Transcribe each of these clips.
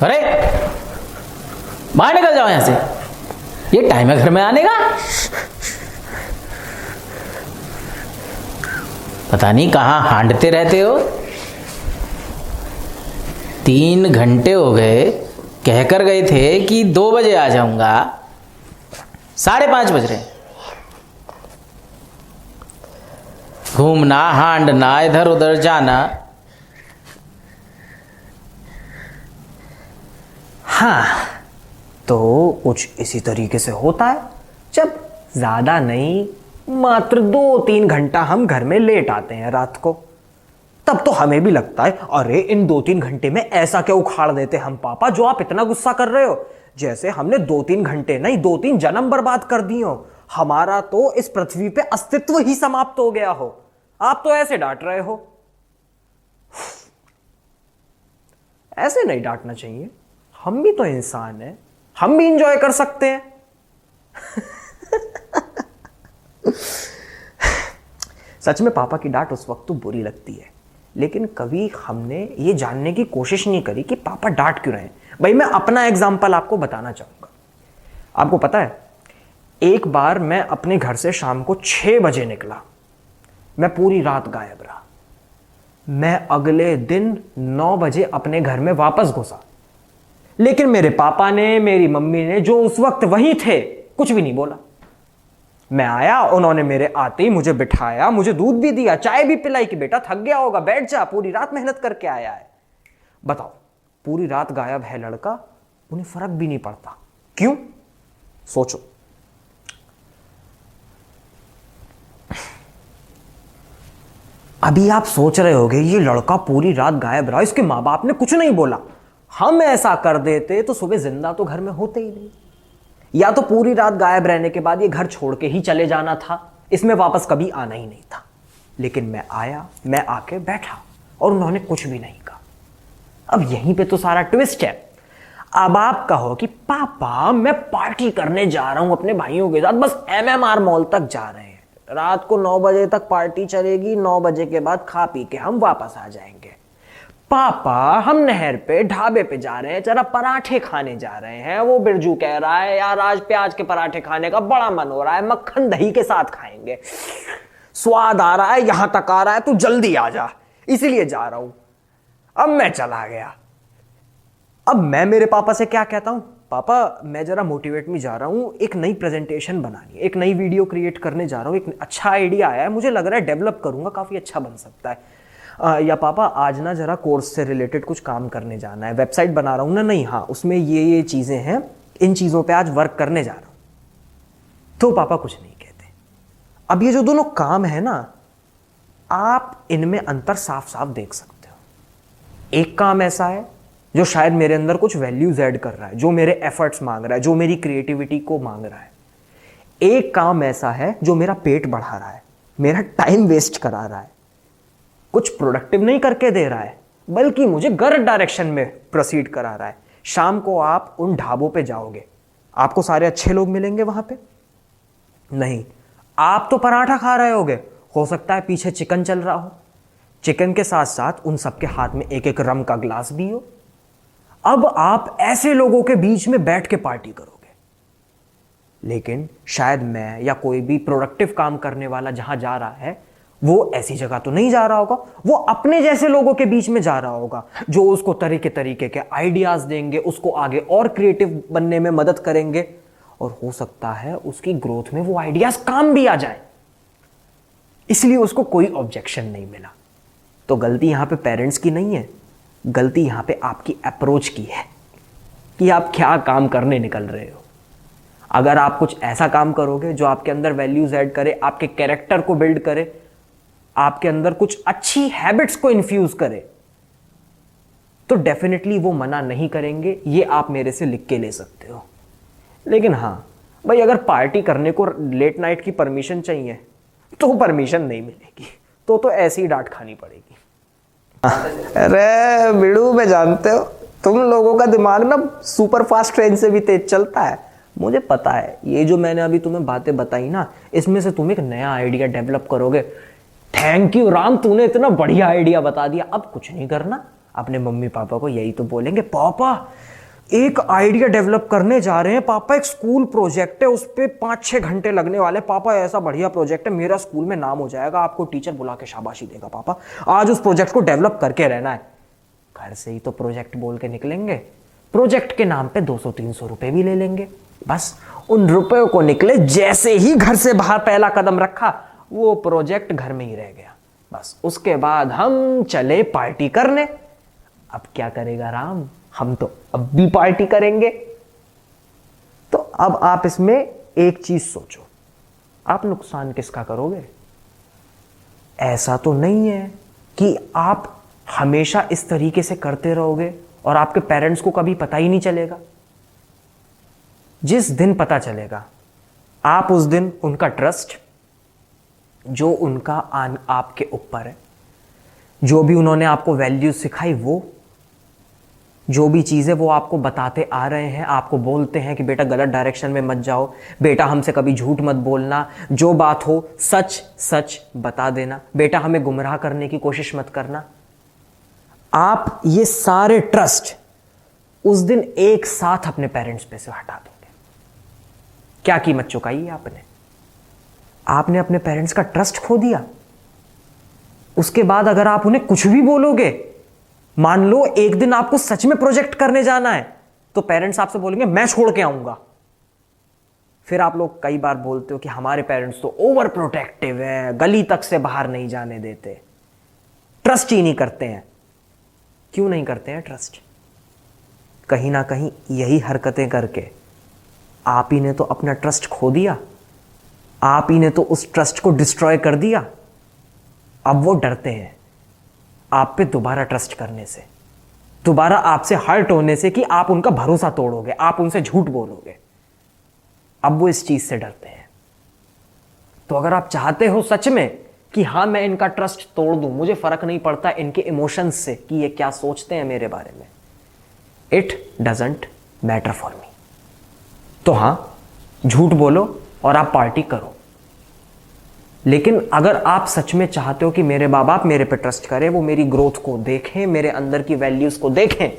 अरे बाहर निकल जाओ यहां से, ये टाइम है घर में आने का। पता नहीं कहाँ हांडते रहते हो। 3 घंटे हो गए, कहकर गए थे कि 2 बजे आ जाऊंगा, 5:30 बज रहे। घूमना, हांडना, इधर उधर जाना। हाँ, तो कुछ इसी तरीके से होता है। जब ज्यादा नहीं, मात्र 2-3 घंटा हम घर में लेट आते हैं रात को, तब तो हमें भी लगता है अरे इन 2-3 घंटे में ऐसा क्या उखाड़ देते हम पापा, जो आप इतना गुस्सा कर रहे हो, जैसे हमने 2-3 घंटे नहीं 2-3 जन्म बर्बाद कर दिए हो, हमारा तो इस पृथ्वी पे अस्तित्व ही समाप्त हो गया हो। आप तो ऐसे डांट रहे हो। ऐसे नहीं डांटना चाहिए, हम भी तो इंसान हैं, हम भी इंजॉय कर सकते हैं। सच में पापा की डांट उस वक्त तो बुरी लगती है, लेकिन कभी हमने ये जानने की कोशिश नहीं करी कि पापा डांट क्यों रहे हैं। भाई मैं अपना एग्जाम्पल आपको बताना चाहूंगा। आपको पता है, एक बार मैं अपने घर से शाम को 6 बजे निकला, मैं पूरी रात गायब रहा। मैं अगले दिन 9 बजे अपने घर में वापस घुसा, लेकिन मेरे पापा ने, मेरी मम्मी ने, जो उस वक्त वहीं थे, कुछ भी नहीं बोला। मैं आया, उन्होंने मेरे आते ही मुझे बिठाया, मुझे दूध भी दिया, चाय भी पिलाई कि बेटा थक गया होगा, बैठ जा, पूरी रात मेहनत करके आया है। बताओ, पूरी रात गायब है लड़का, उन्हें फर्क भी नहीं पड़ता। क्यों? सोचो। अभी आप सोच रहे होगे ये लड़का पूरी रात गायब रहा, इसके माँ बाप ने कुछ नहीं बोला। हम ऐसा कर देते तो सुबह जिंदा तो घर में होते ही नहीं, या तो पूरी रात गायब रहने के बाद ये घर छोड़ के ही चले जाना था, इसमें वापस कभी आना ही नहीं था। लेकिन मैं आया, मैं आके बैठा और उन्होंने कुछ भी नहीं कहा। अब यहीं पे तो सारा ट्विस्ट है। अब आप कहो कि पापा मैं पार्टी करने जा रहा हूं अपने भाइयों के साथ, बस MMR मॉल तक जा रहे हैं, रात को 9 बजे तक पार्टी चलेगी, 9 बजे के बाद खा पी के हम वापस आ जाएंगे। पापा हम नहर पे ढाबे पे जा रहे हैं, जरा पराठे खाने जा रहे हैं, वो बिरजू कह रहा है यार आज प्याज के पराठे खाने का बड़ा मन हो रहा है, मक्खन दही के साथ खाएंगे, स्वाद आ रहा है, यहां तक आ रहा है, तू जल्दी आ जा, इसीलिए जा रहा हूं। अब मैं चला गया। अब मैं मेरे पापा से क्या कहता हूं, पापा मैं जरा मोटिवेट में जा रहा हूं, एक नई प्रेजेंटेशन बनानी है, एक नई वीडियो क्रिएट करने जा रहा हूं, एक अच्छा आइडिया आया है, मुझे लग रहा है डेवलप करूंगा, काफी अच्छा बन सकता है। या पापा आज ना जरा कोर्स से रिलेटेड कुछ काम करने जाना है, वेबसाइट बना रहा हूं ना, नहीं हाँ उसमें ये चीजें हैं, इन चीजों पे आज वर्क करने जा रहा हूं। तो पापा कुछ नहीं कहते। अब ये जो दोनों काम है ना, आप इनमें अंतर साफ साफ देख सकते हो। एक काम ऐसा है जो शायद मेरे अंदर कुछ वैल्यूज ऐड कर रहा है, जो मेरे एफर्ट्स मांग रहा है, जो मेरी क्रिएटिविटी को मांग रहा है। एक काम ऐसा है जो मेरा पेट बढ़ा रहा है, मेरा टाइम वेस्ट करा रहा है, कुछ प्रोडक्टिव नहीं करके दे रहा है, बल्कि मुझे गलत डायरेक्शन में प्रोसीड करा रहा है। शाम को आप उन ढाबों पे जाओगे, आपको सारे अच्छे लोग मिलेंगे वहां पे? नहीं, आप तो पराठा खा रहे होगे, हो सकता है पीछे चिकन चल रहा हो, चिकन के साथ साथ उन सबके हाथ में एक एक रम का ग्लास भी हो। अब आप ऐसे लोगों के बीच में बैठ के पार्टी करोगे। लेकिन शायद मैं या कोई भी प्रोडक्टिव काम करने वाला जहां जा रहा है, वो ऐसी जगह तो नहीं जा रहा होगा, वो अपने जैसे लोगों के बीच में जा रहा होगा, जो उसको तरीके के आइडियाज देंगे, उसको आगे और क्रिएटिव बनने में मदद करेंगे, और हो सकता है उसकी ग्रोथ में वो आइडियाज काम भी आ जाए, इसलिए उसको कोई ऑब्जेक्शन नहीं मिला। तो गलती यहां पे पेरेंट्स की नहीं है, गलती यहां पे आपकी अप्रोच की है कि आप क्या काम करने निकल रहे हो। अगर आप कुछ ऐसा काम करोगे जो आपके अंदर वैल्यूज ऐड करे, आपके कैरेक्टर को बिल्ड करे, आपके अंदर कुछ अच्छी हैबिट्स को इन्फ्यूज करे, तो डेफिनेटली वो मना नहीं करेंगे, ये आप मेरे से लिख के ले सकते हो। लेकिन हाँ भाई, अगर पार्टी करने को लेट नाइट की परमिशन चाहिए तो परमिशन नहीं मिलेगी, तो ऐसी डांट खानी पड़ेगी। अरे बिड़ू में जानते हो, तुम लोगों का दिमाग ना सुपर फास्ट ट्रेन से भी तेज चलता है। मुझे पता है, ये जो मैंने अभी तुम्हें बातें बताई ना, इसमें से तुम एक नया आइडिया डेवलप करोगे। थैंक यू राम, तूने इतना बढ़िया आइडिया बता दिया। अब कुछ नहीं करना, अपने मम्मी पापा को यही तो बोलेंगे, पापा एक आइडिया डेवलप करने जा रहे हैं पापा, एक स्कूल प्रोजेक्ट है, उस पर 5-6 घंटे लगने वाले। पापा ऐसा बढ़िया प्रोजेक्ट है, मेरा स्कूल में नाम हो जाएगा, आपको टीचर बुला के शाबाशी देगा। पापा आज उस प्रोजेक्ट को डेवलप करके रहना है। घर से ही तो प्रोजेक्ट बोल के निकलेंगे, प्रोजेक्ट के नाम पे 200-300 रुपए भी ले लेंगे। बस उन रुपयों को निकले, जैसे ही घर से बाहर पहला कदम रखा वो प्रोजेक्ट घर में ही रह गया। बस उसके बाद हम चले पार्टी करने। अब क्या करेगा राम, हम तो अब भी पार्टी करेंगे। तो अब आप इसमें एक चीज सोचो, आप नुकसान किसका करोगे? ऐसा तो नहीं है कि आप हमेशा इस तरीके से करते रहोगे और आपके पेरेंट्स को कभी पता ही नहीं चलेगा। जिस दिन पता चलेगा, आप उस दिन उनका ट्रस्ट जो उनका आपके ऊपर है, जो भी उन्होंने आपको वैल्यूज सिखाई, वो जो भी चीज़ें वो आपको बताते आ रहे हैं, आपको बोलते हैं कि बेटा गलत डायरेक्शन में मत जाओ, बेटा हमसे कभी झूठ मत बोलना, जो बात हो सच सच बता देना, बेटा हमें गुमराह करने की कोशिश मत करना। आप ये सारे ट्रस्ट उस दिन एक साथ अपने पेरेंट्स पे से हटा देंगे। क्या कीमत चुकाई है आपने अपने पेरेंट्स का ट्रस्ट खो दिया। उसके बाद अगर आप उन्हें कुछ भी बोलोगे, मान लो एक दिन आपको सच में प्रोजेक्ट करने जाना है, तो पेरेंट्स आपसे बोलेंगे मैं छोड़ के आऊंगा। फिर आप लोग कई बार बोलते हो कि हमारे पेरेंट्स तो ओवर प्रोटेक्टिव है, गली तक से बाहर नहीं जाने देते, ट्रस्ट ही नहीं करते हैं। क्यों नहीं करते हैं ट्रस्ट? कहीं ना कहीं यही हरकतें करके आप ही ने तो अपना ट्रस्ट खो दिया, आप ही ने तो उस ट्रस्ट को डिस्ट्रॉय कर दिया। अब वो डरते हैं आप पे दोबारा ट्रस्ट करने से, दोबारा आपसे हर्ट होने से कि आप उनका भरोसा तोड़ोगे, आप उनसे झूठ बोलोगे। अब वो इस चीज से डरते हैं। तो अगर आप चाहते हो सच में कि हाँ मैं इनका ट्रस्ट तोड़ दूं, मुझे फर्क नहीं पड़ता इनके इमोशंस से कि ये क्या सोचते हैं मेरे बारे में, it doesn't matter for me, तो हाँ झूठ बोलो और आप पार्टी करो। लेकिन अगर आप सच में चाहते हो कि मेरे माँ बाप मेरे पे ट्रस्ट करें, वो मेरी ग्रोथ को देखें, मेरे अंदर की वैल्यूज को देखें,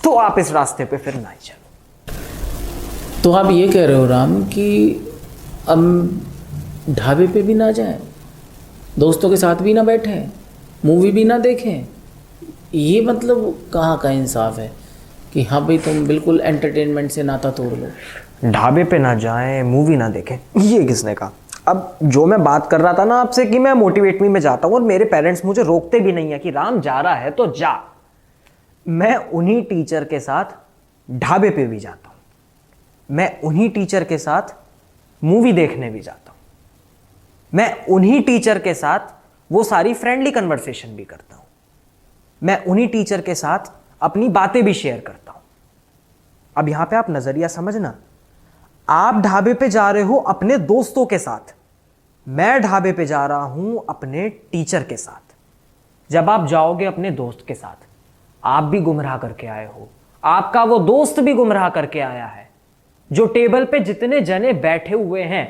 तो आप इस रास्ते पे फिर ना ही चलो। तो आप ये कह रहे हो राम कि हम ढाबे पे भी ना जाएं, दोस्तों के साथ भी ना बैठें, मूवी भी ना देखें? ये मतलब कहाँ का इंसाफ है कि हाँ भाई तुम बिल्कुल एंटरटेनमेंट से नाता तोड़ लो? ढाबे पे ना जाएं, मूवी ना देखें, ये किसने कहा? अब जो मैं बात कर रहा था ना आपसे कि मैं मोटिवेट मी में जाता हूं और मेरे पेरेंट्स मुझे रोकते भी नहीं है कि राम जा रहा है तो जा, मैं उन्हीं टीचर के साथ ढाबे पे भी जाता हूं, मैं उन्हीं टीचर के साथ मूवी देखने भी जाता हूं, मैं उन्हीं टीचर के साथ वो सारी फ्रेंडली कन्वर्सेशन भी करता हूं, मैं उन्हीं टीचर के साथ अपनी बातें भी शेयर करता हूं। अब यहां पे आप नजरिया समझना, आप ढाबे पे जा रहे हो अपने दोस्तों के साथ, मैं ढाबे पे जा रहा हूं अपने टीचर के साथ। जब आप जाओगे अपने दोस्त के साथ, आप भी गुमराह करके आए हो, आपका वो दोस्त भी गुमराह करके आया है। जो टेबल पे जितने जने बैठे हुए हैं,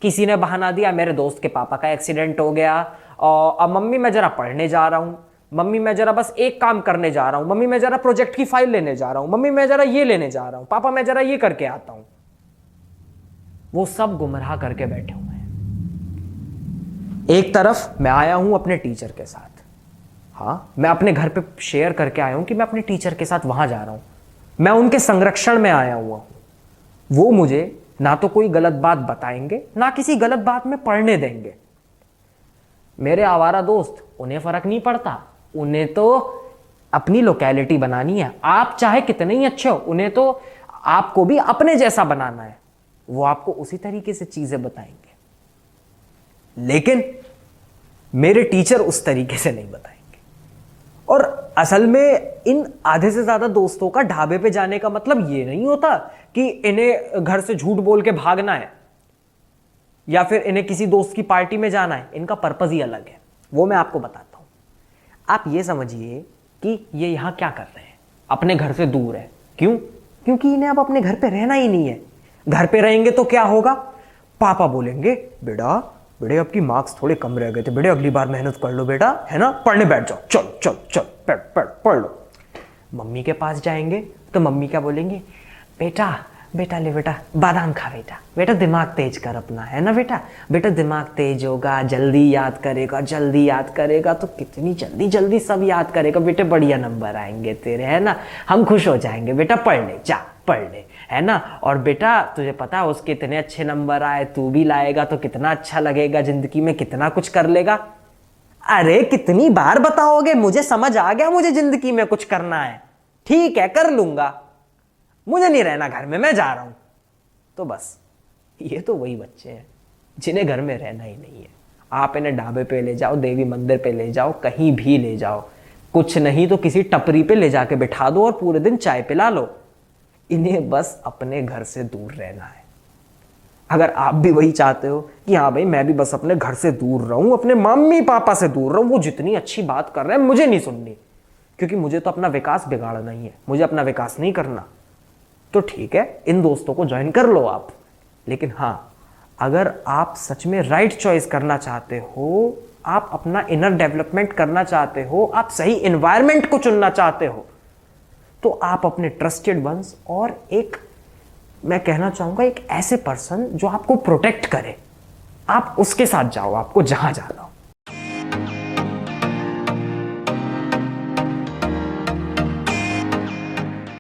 किसी ने बहाना दिया मेरे दोस्त के पापा का एक्सीडेंट हो गया, और अब मम्मी मैं जरा पढ़ने जा रहा हूं, मम्मी मैं जरा बस एक काम करने जा रहा हूं, मम्मी मैं जरा प्रोजेक्ट की फाइल लेने जा रहा हूं, मम्मी मैं जरा ये लेने जा रहा हूं, पापा मैं जरा ये करके आता हूं। वो सब गुमराह करके बैठे हुए हैं। एक तरफ मैं आया हूं अपने टीचर के साथ, हाँ मैं अपने घर पे शेयर करके आया हूं कि मैं अपने टीचर के साथ वहां जा रहा हूं, मैं उनके संरक्षण में आया हुआ हूं। वो मुझे ना तो कोई गलत बात बताएंगे, ना किसी गलत बात में पढ़ने देंगे। मेरे आवारा दोस्त, उन्हें फर्क नहीं पड़ता, उन्हें तो अपनी लोकेलिटी बनानी है। आप चाहे कितने ही अच्छे हो, उन्हें तो आपको भी अपने जैसा बनाना है, वो आपको उसी तरीके से चीजें बताएंगे। लेकिन मेरे टीचर उस तरीके से नहीं बताएंगे। और असल में इन आधे से ज्यादा दोस्तों का ढाबे पे जाने का मतलब ये नहीं होता कि इन्हें घर से झूठ बोल के भागना है या फिर इन्हें किसी दोस्त की पार्टी में जाना है। इनका पर्पस ही अलग है, वो मैं आपको बताता हूं। आप ये समझिए कि ये यहां क्या कर रहे हैं, अपने घर से दूर है। क्यों? क्योंकि इन्हें अब अपने घर पे रहना ही नहीं है। घर पे रहेंगे तो क्या होगा, पापा बोलेंगे बेटा बेटे आपकी मार्क्स थोड़े कम रह गए थे, बेटे अगली बार मेहनत कर लो बेटा, है ना, पढ़ने बैठ जाओ, चल चल चल पढ़ लो। मम्मी के पास जाएंगे तो मम्मी क्या बोलेंगे, बेटा बेटा ले बेटा बादाम खा, बेटा बेटा दिमाग तेज कर अपना, है ना बेटा, बेटा दिमाग तेज होगा, जल्दी याद करेगा, जल्दी याद करेगा तो कितनी जल्दी जल्दी सब याद करेगा, बेटे बढ़िया नंबर आएंगे तेरे, है ना, हम खुश हो जाएंगे, बेटा पढ़ ले, जा पढ़ ले, है ना। और बेटा तुझे पता है उसके इतने अच्छे नंबर आए, तू भी लाएगा तो कितना अच्छा लगेगा, जिंदगी में कितना कुछ कर लेगा। अरे कितनी बार बताओगे, मुझे समझ आ गया, मुझे जिंदगी में कुछ करना है, ठीक है कर लूंगा, मुझे नहीं रहना घर में, मैं जा रहा हूं। तो बस ये तो वही बच्चे हैं जिन्हें घर में रहना ही नहीं है। आप इन्हें ढाबे पे ले जाओ, देवी मंदिर पे ले जाओ, कहीं भी ले जाओ, कुछ नहीं तो किसी टपरी पे ले जाके बिठा दो और पूरे दिन चाय पिला लो, इन्हें बस अपने घर से दूर रहना है। अगर आप भी वही चाहते हो कि हाँ भाई मैं भी बस अपने घर से दूर रहूं, अपने मम्मी पापा से दूर रहूं, वो जितनी अच्छी बात कर रहे हैं मुझे नहीं सुननी, क्योंकि मुझे तो अपना विकास बिगाड़ना ही है, मुझे अपना विकास नहीं करना, तो ठीक है इन दोस्तों को ज्वाइन कर लो आप। लेकिन हाँ, अगर आप सच में राइट चॉइस करना चाहते हो, आप अपना इनर डेवलपमेंट करना चाहते हो, आप सही एनवायरनमेंट को चुनना चाहते हो, तो आप अपने ट्रस्टेड वंस और एक, मैं कहना चाहूंगा एक ऐसे पर्सन जो आपको प्रोटेक्ट करे, आप उसके साथ जाओ, आपको जहां जाना हो।